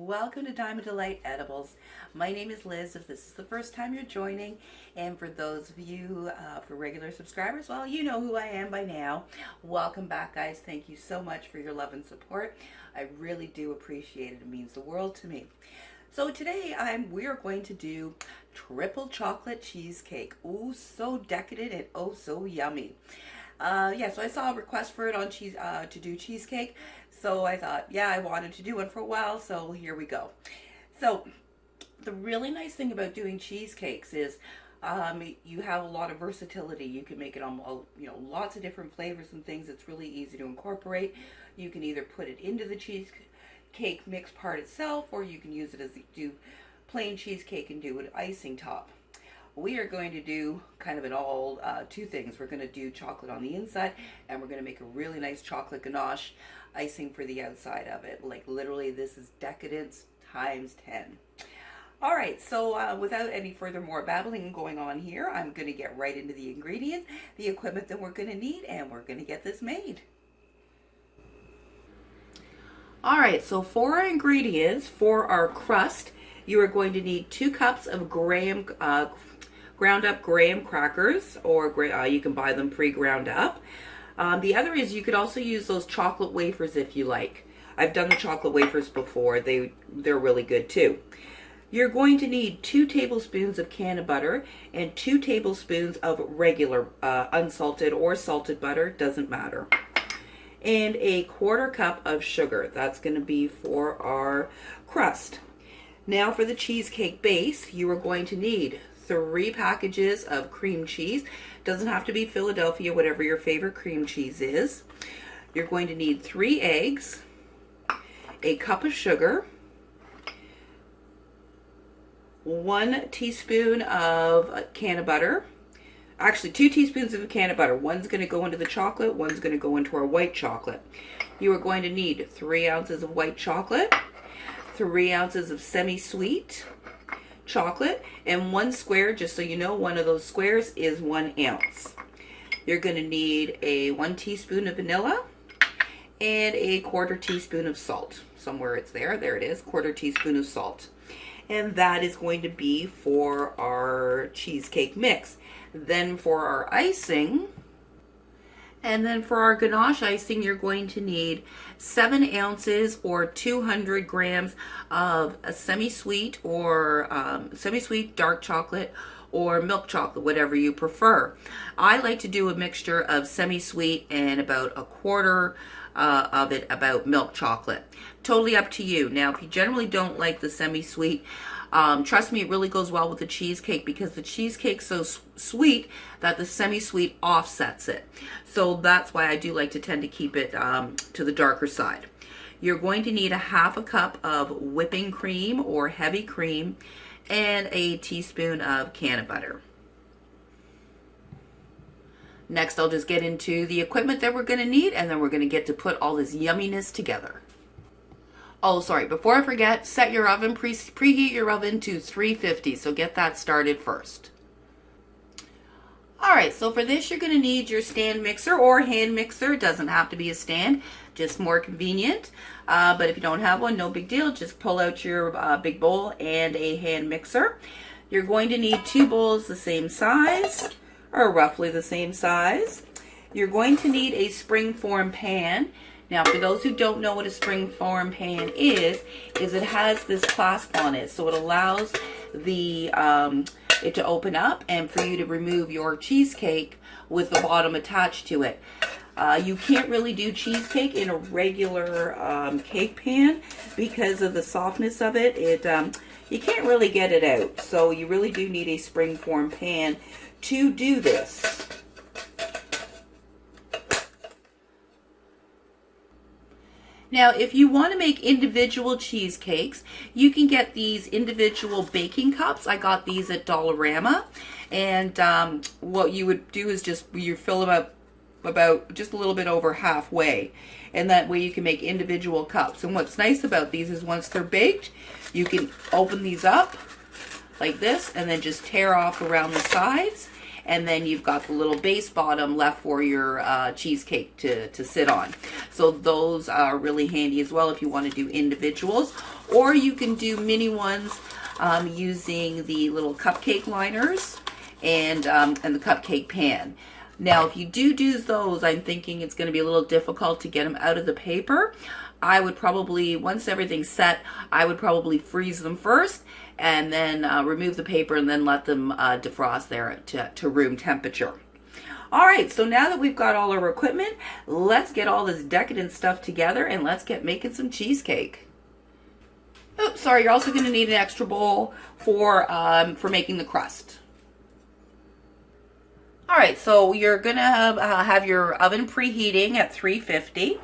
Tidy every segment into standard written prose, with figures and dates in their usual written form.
welcome to Diamond Delight Edibles. My name is Liz, if this is the first time you're joining, and for those of you, for regular subscribers, well, you know who I am by now. Welcome back, guys. Thank you so much for your love and support. I really do appreciate it. It means the world to me. So today we are going to do triple chocolate cheesecake. Oh, so decadent and oh, so yummy. So I saw a request for it on to do cheesecake. So I thought, yeah, I wanted to do one for a while, so here we go. So the really nice thing about doing cheesecakes is you have a lot of versatility. You can make it on lots of different flavors and things. It's really easy to incorporate. You can either put it into the cheesecake mix part itself, or you can use it as do plain cheesecake and do an icing top. We are going to do kind of an all two things. We're going to do chocolate on the inside, and we're going to make a really nice chocolate ganache icing for the outside of it. Like literally, this is decadence times 10. All right, so without any further more babbling going on here, I'm going to get right into the ingredients, the equipment that we're going to need, and we're going to get this made. All right, so for our ingredients, for our crust, you are going to need 2 cups of ground up graham crackers, or you can buy them pre-ground up. The other is you could also use those chocolate wafers if you like. I've done the chocolate wafers before. They're really good too. You're going to need 2 tablespoons of Cannabutter and 2 tablespoons of regular unsalted or salted butter, doesn't matter. And a 1/4 cup of sugar. That's going to be for our crust. Now for the cheesecake base, you are going to need 3 packages of cream cheese. Doesn't have to be Philadelphia, whatever your favorite cream cheese is. You're going to need 3 eggs, a cup of sugar, 1 teaspoon of Cannabutter. Actually, 2 teaspoons of Cannabutter. One's going to go into the chocolate, one's going to go into our white chocolate. You are going to need 3 ounces of white chocolate, 3 ounces of semi-sweet chocolate, and 1 square, just so you know, one of those squares is 1 ounce. You're going to need 1 teaspoon of vanilla and a 1/4 teaspoon of salt. Somewhere it's there. There it is, 1/4 teaspoon of salt. And that is going to be for our cheesecake mix. Then for our icing, and then for our ganache icing, you're going to need 7 ounces or 200 grams of a semi-sweet or semi-sweet dark chocolate or milk chocolate, whatever you prefer. I like to do a mixture of semi-sweet and about 1/4 of it about milk chocolate. Totally up to you. Now, if you generally don't like the semi-sweet, trust me, it really goes well with the cheesecake because the cheesecake's so sweet that the semi-sweet offsets it. So that's why I do like to tend to keep it to the darker side. You're going to need 1/2 cup of whipping cream or heavy cream and a teaspoon of Cannabutter. Next, I'll just get into the equipment that we're going to need, and then we're going to get to put all this yumminess together. Oh, sorry, before I forget, set your oven, preheat your oven to 350, so get that started first. Alright, so for this you're going to need your stand mixer or hand mixer. It doesn't have to be a stand, just more convenient. But if you don't have one, no big deal. Just pull out your big bowl and a hand mixer. You're going to need 2 bowls the same size, or roughly the same size. You're going to need a springform pan. Now, for those who don't know what a springform pan is it has this clasp on it, so it allows it to open up and for you to remove your cheesecake with the bottom attached to it. You can't really do cheesecake in a regular cake pan because of the softness of it. You can't really get it out, so you really do need a springform pan to do this. Now, if you want to make individual cheesecakes, you can get these individual baking cups. I got these at Dollarama. And what you would do is you fill them up about just a little bit over halfway. And that way you can make individual cups. And what's nice about these is once they're baked, you can open these up like this and then just tear off around the sides. and then you've got the little base bottom left for your cheesecake to sit on. So those are really handy as well if you want to do individuals, or you can do mini ones using the little cupcake liners and the cupcake pan. Now, if you do those, I'm thinking it's going to be a little difficult to get them out of the paper. I would probably, once everything's set, I would probably freeze them first and then remove the paper and then let them defrost there to room temperature. All right, so now that we've got all our equipment, let's get all this decadent stuff together and let's get making some cheesecake. Oops, sorry, you're also going to need an extra bowl for making the crust. All right, so you're going to have your oven preheating at 350.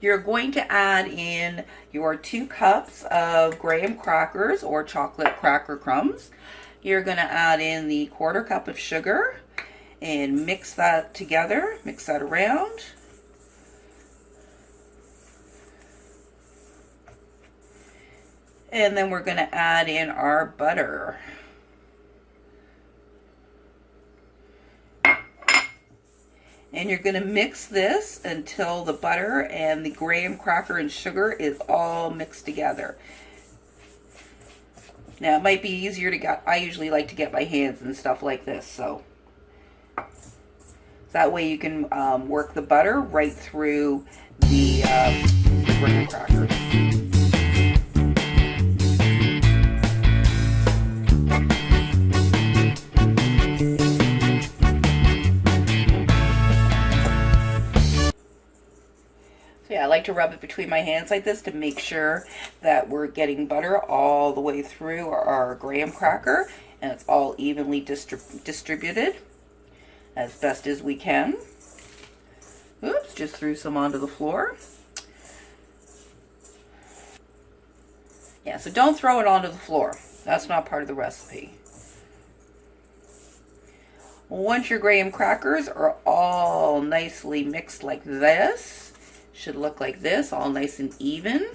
You're going to add in your 2 cups of graham crackers or chocolate cracker crumbs. You're going to add in the 1/4 cup of sugar and mix that together, mix that around. And then we're going to add in our butter. And you're going to mix this until the butter and the graham cracker and sugar is all mixed together. Now, it might be easier to get, I usually like to get my hands and stuff like this, so that way you can work the butter right through the graham crackers. I like to rub it between my hands like this to make sure that we're getting butter all the way through our graham cracker and it's all evenly distributed as best as we can. Oops, just threw some onto the floor. Yeah, so don't throw it onto the floor. That's not part of the recipe. Once your graham crackers are all nicely mixed like this, should look like this, all nice and even.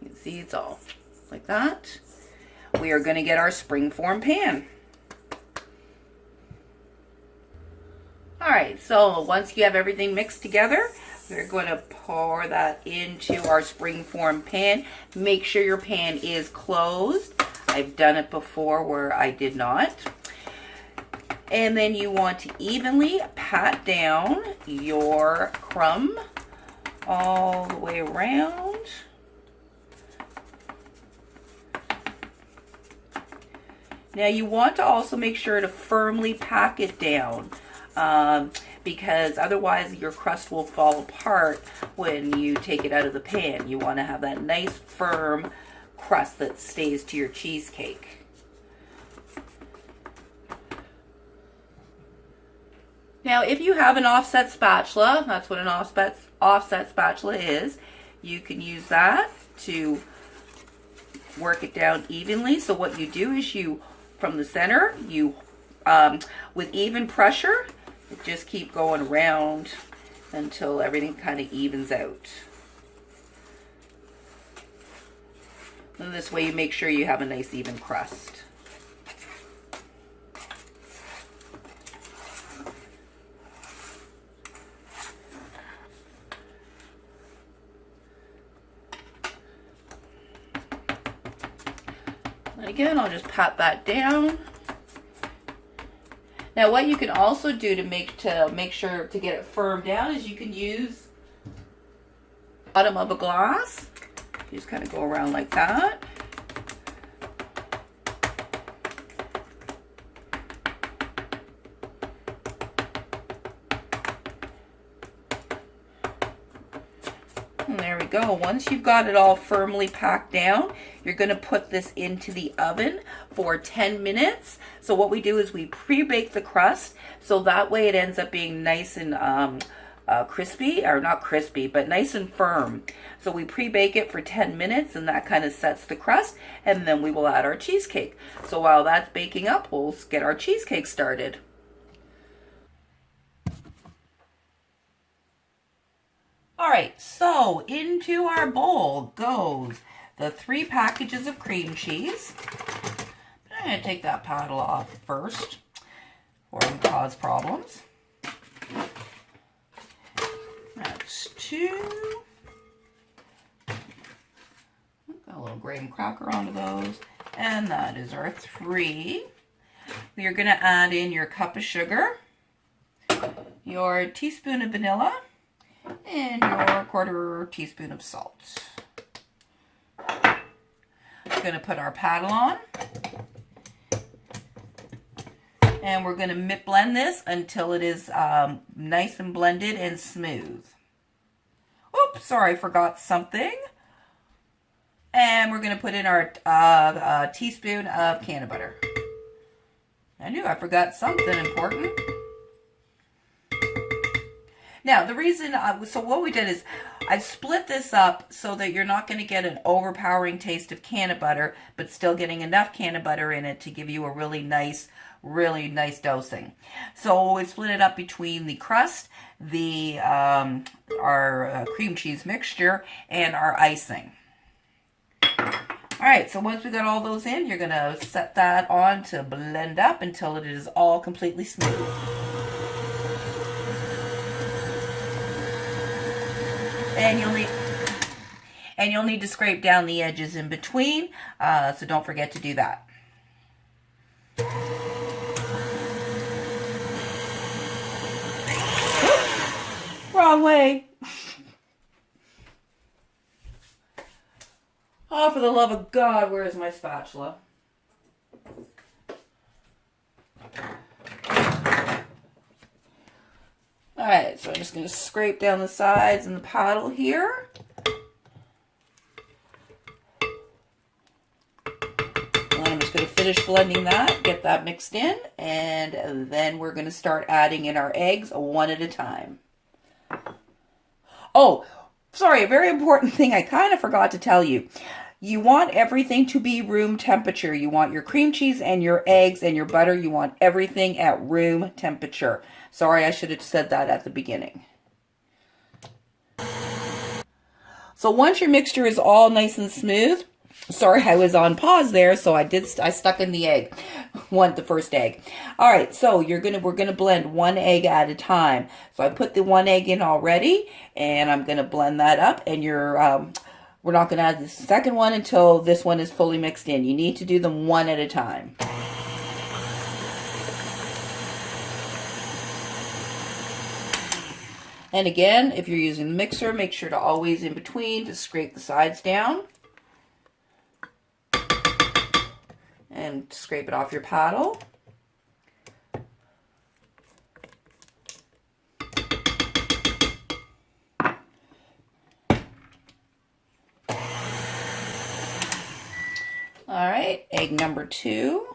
You can see it's all like that. We are going to get our springform pan. All right, so once you have everything mixed together, we're going to pour that into our springform pan. Make sure your pan is closed. I've done it before where I did not. And then you want to evenly pat down your crumb all the way around. Now you want to also make sure to firmly pack it down because otherwise your crust will fall apart when you take it out of the pan. You want to have that nice firm crust that stays to your cheesecake. Now, if you have an offset spatula, that's what an offset spatula is, you can use that to work it down evenly. So what you do is you, from the center, you, with even pressure, just keep going around until everything kind of evens out. And this way you make sure you have a nice even crust. And again, I'll just pat that down. Now what you can also do to make sure to get it firm down is you can use the bottom of a glass. You just kind of go around like that. And there we go. Once you've got it all firmly packed down, you're going to put this into the oven for 10 minutes. So what we do is we pre-bake the crust, so that way it ends up being nice and crispy, or not crispy, but nice and firm. So we pre-bake it for 10 minutes and that kind of sets the crust, and then we will add our cheesecake. So while that's baking up, we'll get our cheesecake started. All right, so into our bowl goes the 3 packages of cream cheese. I'm going to take that paddle off first, or it can cause problems. That's 2. Got a little graham cracker onto those. And that is our 3. We are going to add in your cup of sugar, your teaspoon of vanilla, and your 1/4 teaspoon of salt. We're going to put our paddle on. And we're going to blend this until it is nice and blended and smooth. Oops, sorry, I forgot something. And we're going to put in our teaspoon of Cannabutter. I knew I forgot something important. Now, the reason, so what we did is I split this up so that you're not going to get an overpowering taste of Cannabutter, but still getting enough Cannabutter in it to give you a really nice dosing. So we split it up between the crust, our cream cheese mixture, and our icing. All right, so once we got all those in, you're going to set that on to blend up until it is all completely smooth. And you'll need to scrape down the edges in between, so don't forget to do that. Wrong way. Oh, for the love of God, where is my spatula? Alright, so I'm just going to scrape down the sides and the paddle here. And I'm just going to finish blending that, get that mixed in, and then we're going to start adding in our eggs one at a time. Oh, sorry, a very important thing I kind of forgot to tell you. You want everything to be room temperature. You want your cream cheese and your eggs and your butter. You want everything at room temperature. Sorry, I should have said that at the beginning. So once your mixture is all nice and smooth, sorry, I was on pause there, so I stuck in the egg, the first egg. All right, so we're gonna blend 1 egg at a time. So I put the 1 egg in already, and I'm gonna blend that up. And we're not gonna add the second one until this one is fully mixed in. You need to do them 1 at a time. And again, if you're using the mixer, make sure to always in between to scrape the sides down. And scrape it off your paddle. All right, egg number 2.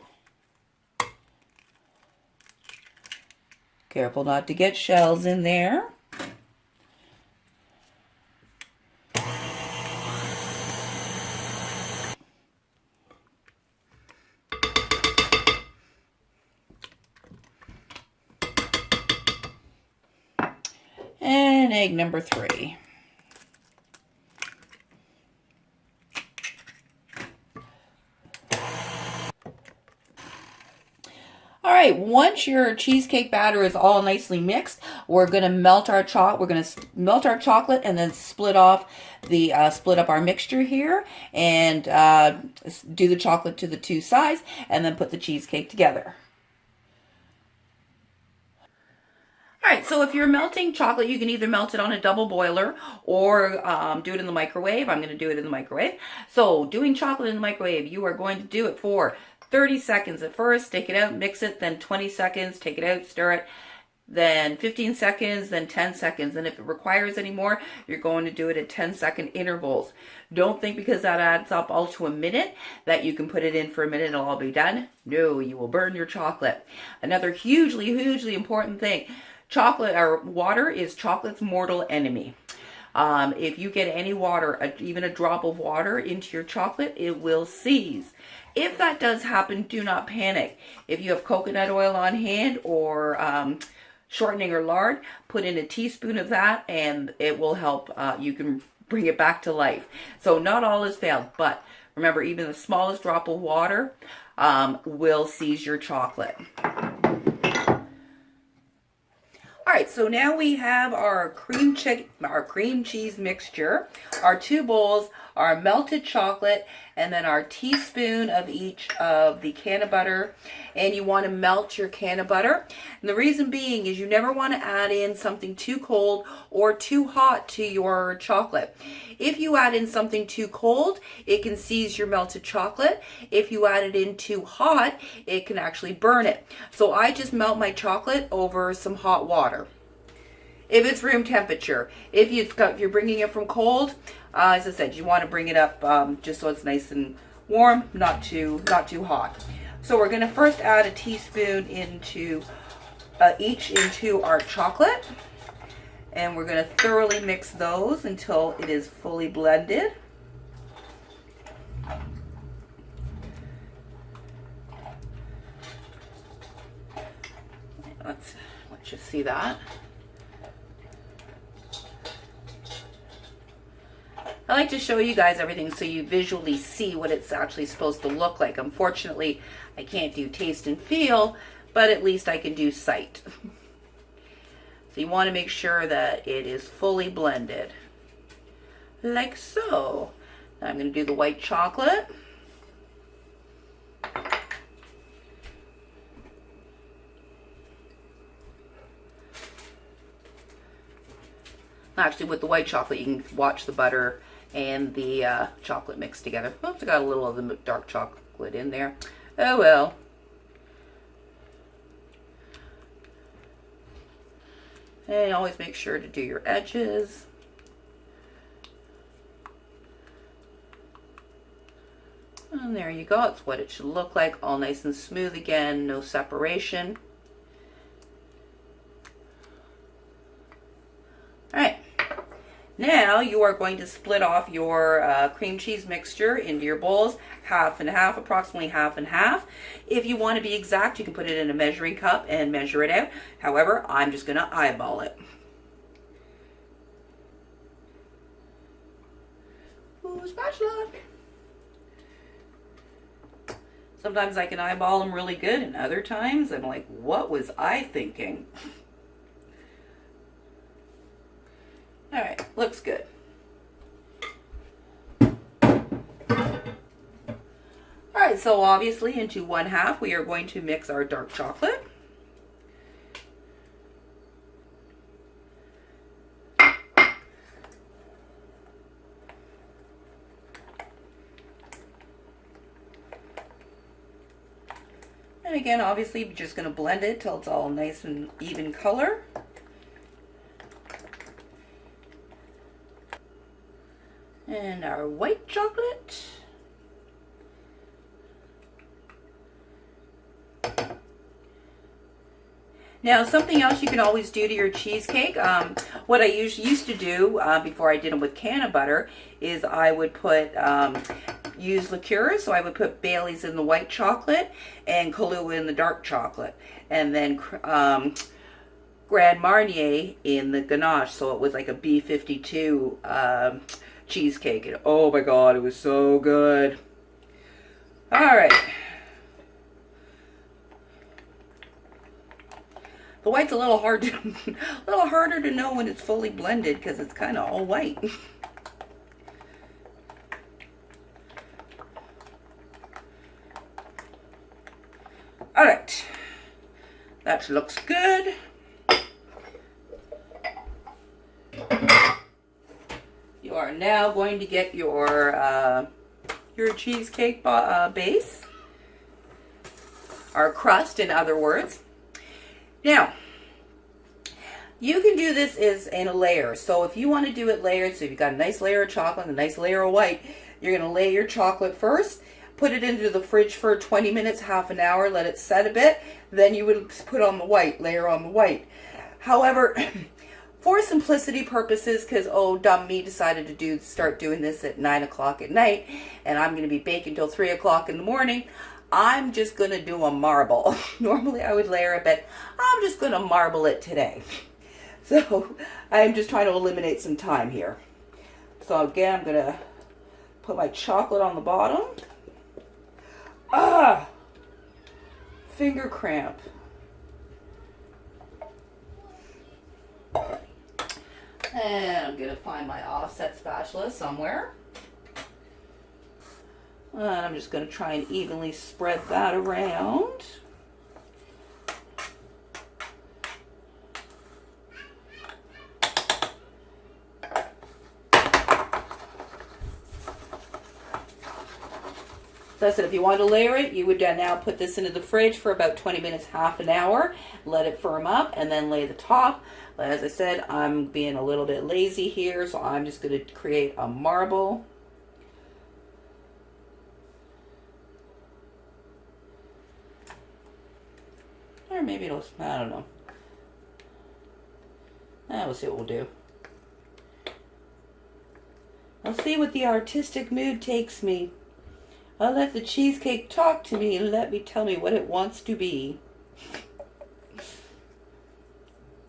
Careful not to get shells in there. And egg number 3. All right, once your cheesecake batter is all nicely mixed, we're going to melt our chocolate and then split up our mixture here and do the chocolate to the 2 sides and then put the cheesecake together. All right, so if you're melting chocolate, you can either melt it on a double boiler or do it in the microwave. I'm going to do it in the microwave. So doing chocolate in the microwave, you are going to do it for 30 seconds at first, take it out, mix it, then 20 seconds, take it out, stir it, then 15 seconds, then 10 seconds. And if it requires any more, you're going to do it at 10-second intervals. Don't think because that adds up all to a minute that you can put it in for a minute and it'll all be done. No, you will burn your chocolate. Another hugely important thing. Chocolate or water is chocolate's mortal enemy. If you get any water, even a drop of water into your chocolate, it will seize. If that does happen, do not panic. If you have coconut oil on hand or shortening or lard, put in a teaspoon of that and it will help. You can bring it back to life. So not all is failed, but Remember, even the smallest drop of water will seize your chocolate. All right, so now we have our cream cheese mixture, our 2 bowls, our melted chocolate, and then our teaspoon of each of the Cannabutter. And you want to melt your Cannabutter. And the reason being is you never want to add in something too cold or too hot to your chocolate. If you add in something too cold, it can seize your melted chocolate. If you add it in too hot, it can actually burn it. So I just melt my chocolate over some hot water. If it's room temperature, if you're bringing it from cold, as I said, you want to bring it up just so it's nice and warm, not too hot. So we're going to first add a teaspoon into our chocolate, and we're going to thoroughly mix those until it is fully blended. Let's just see that. I like to show you guys everything so you visually see what it's actually supposed to look like. Unfortunately, I can't do taste and feel, but at least I can do sight. So you want to make sure that it is fully blended, like so. Now I'm going to do the white chocolate. Actually, with the white chocolate, you can watch the butter and the chocolate mixed together. Oops, I got a little of the dark chocolate in there. Oh well. And always make sure to do your edges. And there you go. It's what it should look like. All nice and smooth again. No separation. All right. Now you are going to split off your cream cheese mixture into your bowls, half and half, approximately half and half. If you want to be exact, you can put it in a measuring cup and measure it out. However, I'm just going to eyeball it. Ooh, spatula. Sometimes I can eyeball them really good, and other times I'm like, what was I thinking? All right, looks good. All right, so obviously into 1/2 we are going to mix our dark chocolate. And again, obviously, we're just going to blend it till it's all nice and even color. And our white chocolate. Now, something else you can always do to your cheesecake, what I used to do before I did them with Cannabutter, is I would put, use liqueurs, so I would put Bailey's in the white chocolate and Kahlua in the dark chocolate. And then Grand Marnier in the Ganache, so it was like a B52 cheesecake. And oh my god, it was so good. All right. The white's a little hard to, a little harder to know when it's fully blended because it's kind of all white. All right, that looks good. You are now going to get your cheesecake base, or crust, in other words. Now, you can do this in a layer. So if you want to do it layered, so if you've got a nice layer of chocolate and a nice layer of white, you're going to lay your chocolate first, put it into the fridge for 20 minutes, half an hour, let it set a bit, then you would put on the white, layer on the white. However, for simplicity purposes, because oh dumb me decided to start doing this at 9 o'clock at night, and I'm going to be baking till 3 o'clock in the morning, I'm just going to do a marble. Normally I would layer a bit. I'm just going to marble it today. So I'm just trying to eliminate some time here. So again, I'm going to put my chocolate on the bottom. Ah! Finger cramp. And I'm going to find my offset spatula somewhere. And I'm just going to try and evenly spread that around. So I said, if you want to layer it, you would now put this into the fridge for about 20 minutes, half an hour, let it firm up, and then lay the top. But as I said, I'm being a little bit lazy here, so I'm just going to create a marble. Or maybe it'll, I don't know. We'll see what we'll do. I'll see what the artistic mood takes me. I'll let the cheesecake talk to me and let me tell me what it wants to be.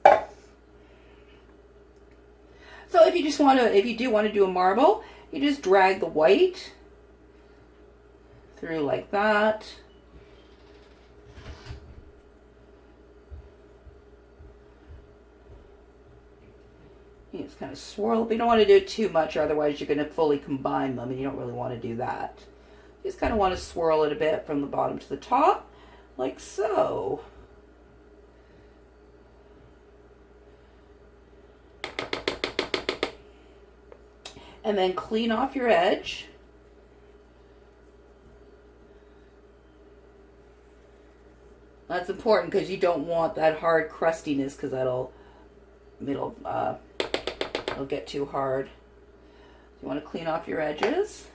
So if you just want to, if you do want to do a marble, you just drag the white through like that. You just kind of swirl, but you don't want to do it too much, or otherwise you're going to fully combine them, and you don't really want to do that. You just kind of want to swirl it a bit from the bottom to the top, like so. And then clean off your edge. That's important because you don't want that hard crustiness, because it'll get too hard. You want to clean off your edges.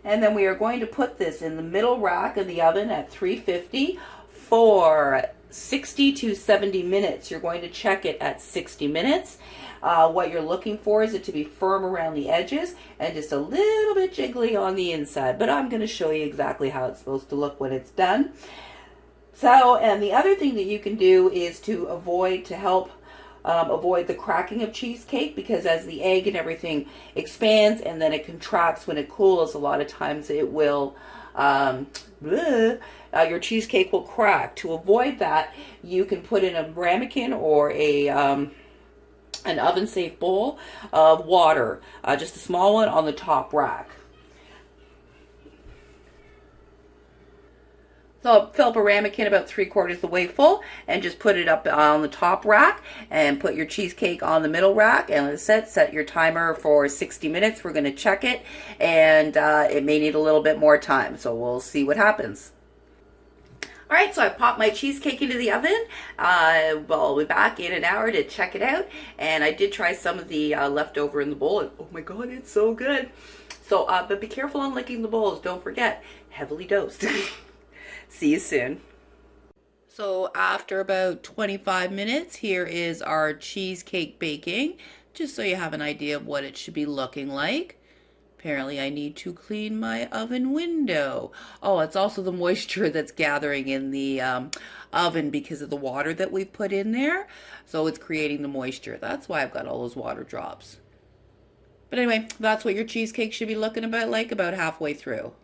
And then we are going to put this in the middle rack of the oven at 350 for 60 to 70 minutes. You're going to check it at 60 minutes. What you're looking for is it to be firm around the edges and just a little bit jiggly on the inside. But I'm going to show you exactly how it's supposed to look when it's done. So, and the other thing that you can do is to avoid the cracking of cheesecake, because as the egg and everything expands and then it contracts when it cools, a lot of times it will, your cheesecake will crack. To avoid that, you can put in a ramekin or an oven-safe bowl of water, just a small one on the top rack. So fill up a ramekin about 3/4 the way full and just put it up on the top rack and put your cheesecake on the middle rack. And as I said, set your timer for 60 minutes. We're going to check it, and it may need a little bit more time, so we'll see what happens. All right, so I popped my cheesecake into the oven. I'll be back in an hour to check it out. And I did try some of the leftover in the bowl, and oh my God, it's so good. So, but be careful on licking the bowls. Don't forget, heavily dosed. See you soon. So after about 25 minutes, here is our cheesecake baking, just so you have an idea of what it should be looking like. Apparently I need to clean my oven window. Oh, it's also the moisture that's gathering in the oven because of the water that we put in there. So it's creating the moisture. That's why I've got all those water drops. But anyway, that's what your cheesecake should be looking about halfway through.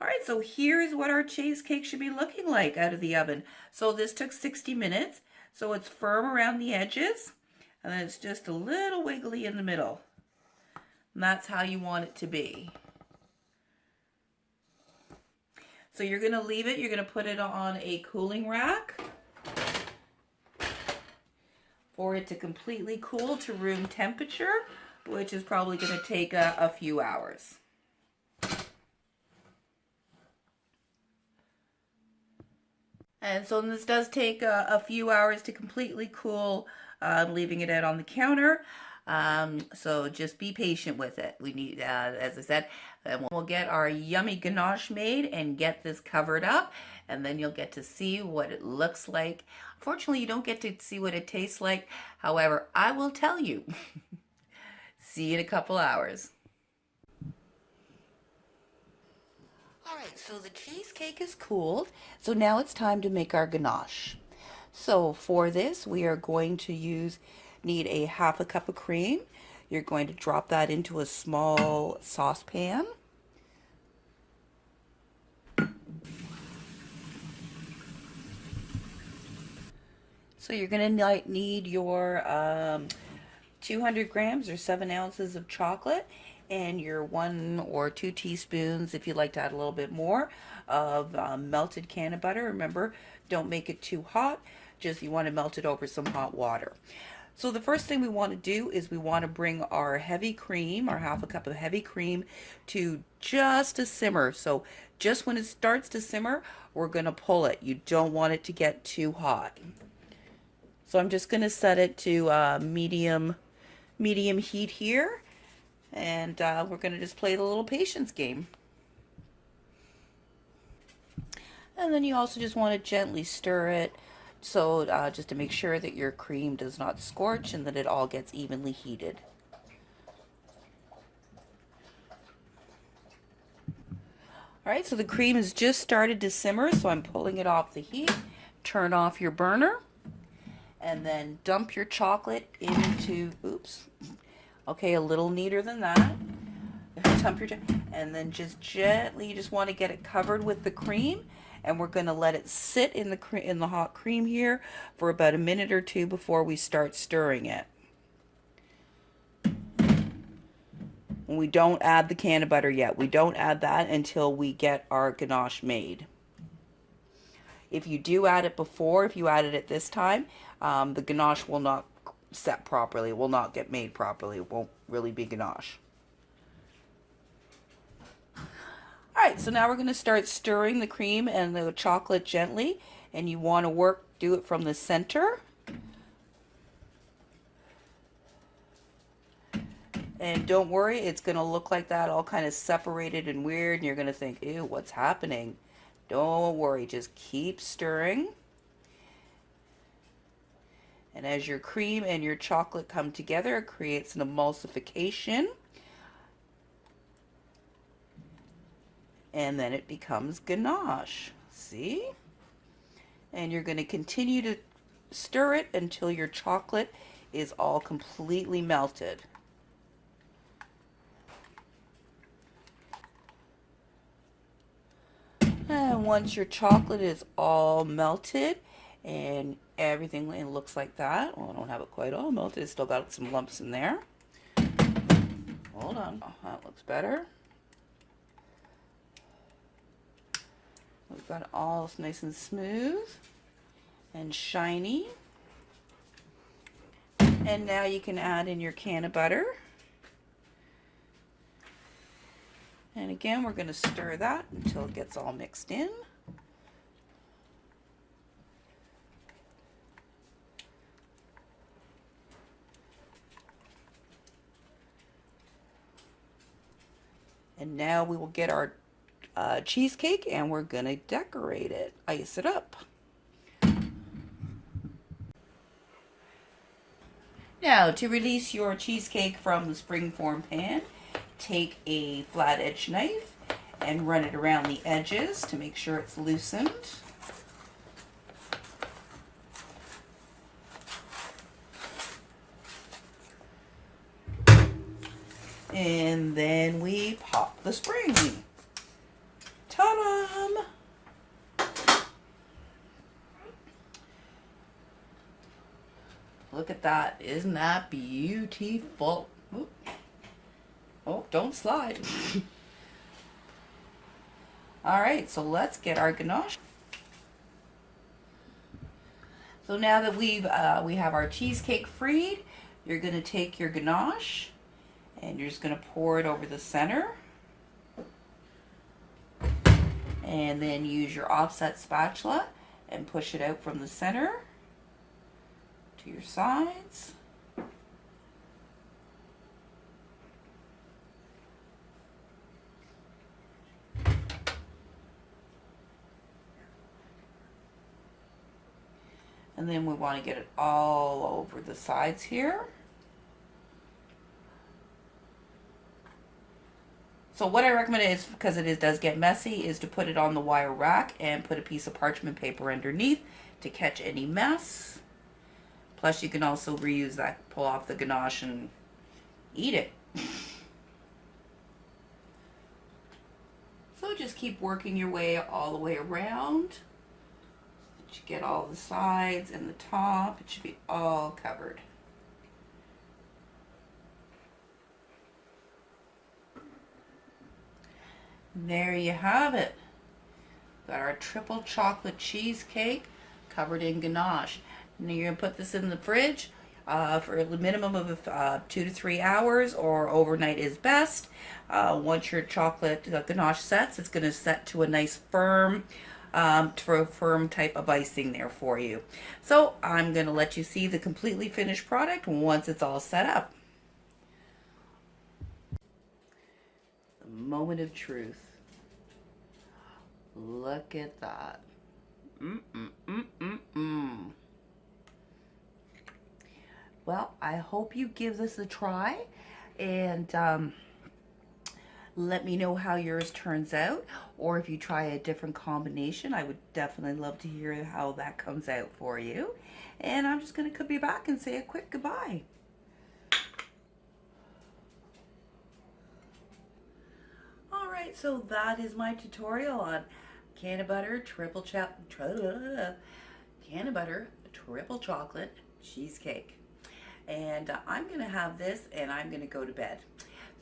All right, so here's what our cheesecake should be looking like out of the oven. So this took 60 minutes. So it's firm around the edges, and then it's just a little wiggly in the middle. And that's how you want it to be. So you're going to leave it, you're going to put it on a cooling rack for it to completely cool to room temperature, which is probably going to take a few hours. And so this does take a few hours to completely cool, leaving it out on the counter. So just be patient with it. We need, as I said, we'll get our yummy ganache made and get this covered up, and then you'll get to see what it looks like. Unfortunately, you don't get to see what it tastes like. However, I will tell you. See you in a couple hours. All right, so the cheesecake is cooled, so now it's time to make our ganache. So for this, we are going to need a 1/2 cup of cream. You're going to drop that into a small saucepan. So you're going to need your 200 grams or 7 ounces of chocolate, and your 1 or 2 teaspoons, if you'd like to add a little bit more, of melted Cannabutter. Remember, don't make it too hot, just you want to melt it over some hot water. So the first thing we want to do is we want to bring our heavy cream, our half a cup of heavy cream, to just a simmer. So just when it starts to simmer, we're going to pull it. You don't want it to get too hot. So I'm just going to set it to medium heat here, and we're going to just play the little patience game. And then you also just want to gently stir it, so just to make sure that your cream does not scorch and that it all gets evenly heated. Alright, so the cream has just started to simmer, so I'm pulling it off the heat. Turn off your burner. And then dump your chocolate into, oops, okay, a little neater than that. Dump your, and then just gently, you just want to get it covered with the cream, and we're going to let it sit in the hot cream here for about a minute or two before we start stirring it. And we don't add the Cannabutter yet. We don't add that until we get our ganache made. If you do add it before, if you added it this time, the ganache will not set properly. It will not get made properly. It won't really be ganache. Alright, so now we're going to start stirring the cream and the chocolate gently. And you want to do it from the center. And don't worry, it's going to look like that, all kind of separated and weird. And you're going to think, ew, what's happening? Don't worry, just keep stirring. And as your cream and your chocolate come together, it creates an emulsification. And then it becomes ganache. See? And you're going to continue to stir it until your chocolate is all completely melted. And once your chocolate is all melted and everything looks like that, well, I don't have it quite all melted, it's still got some lumps in there. Hold on, oh, that looks better. We've got it all nice and smooth and shiny. And now you can add in your Cannabutter. And again, we're going to stir that until it gets all mixed in. And now we will get our cheesecake, and we're going to decorate it, ice it up. Now, to release your cheesecake from the springform pan, take a flat edge knife and run it around the edges to make sure it's loosened. And then we pop the spring. Ta-da! Look at that. Isn't that beautiful? Ooh. Oh, don't slide. Alright, so let's get our ganache. So now that we have our cheesecake freed, you're going to take your ganache and you're just going to pour it over the center. And then use your offset spatula and push it out from the center to your sides. And then we want to get it all over the sides here. So what I recommend is, because does get messy, is to put it on the wire rack and put a piece of parchment paper underneath to catch any mess. Plus you can also reuse that, pull off the ganache and eat it. So just keep working your way all the way around so that you get all the sides and the top. It should be all covered. There you have it. Got our triple chocolate cheesecake covered in ganache. Now you're going to put this in the fridge for a minimum of 2 to 3 hours, or overnight is best. Once your chocolate ganache sets, it's going to set to a nice firm type of icing there for you. So I'm going to let you see the completely finished product once it's all set up. The moment of truth. Look at that. Well, I hope you give this a try, and let me know how yours turns out, or if you try a different combination. I would definitely love to hear how that comes out for you. And I'm just going to be back and say a quick goodbye. Alright, so that is my tutorial on Cannabutter triple chocolate cheesecake. And I'm going to have this, and I'm going to go to bed.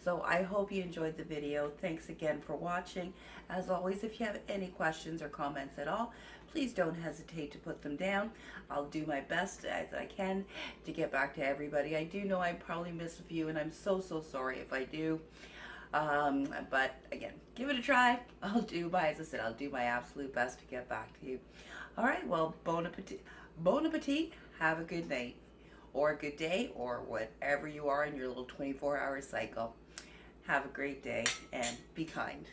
So I hope you enjoyed the video. Thanks again for watching. As always, if you have any questions or comments at all, please don't hesitate to put them down. I'll do my best as I can to get back to everybody. I do know I probably miss a few, and I'm so sorry if I do. But again, give it a try. As I said, I'll do my absolute best to get back to you. All right, well, bon appetit. Bon appetit. Have a good night, or a good day, or whatever you are in your little 24-hour cycle. Have a great day, and be kind.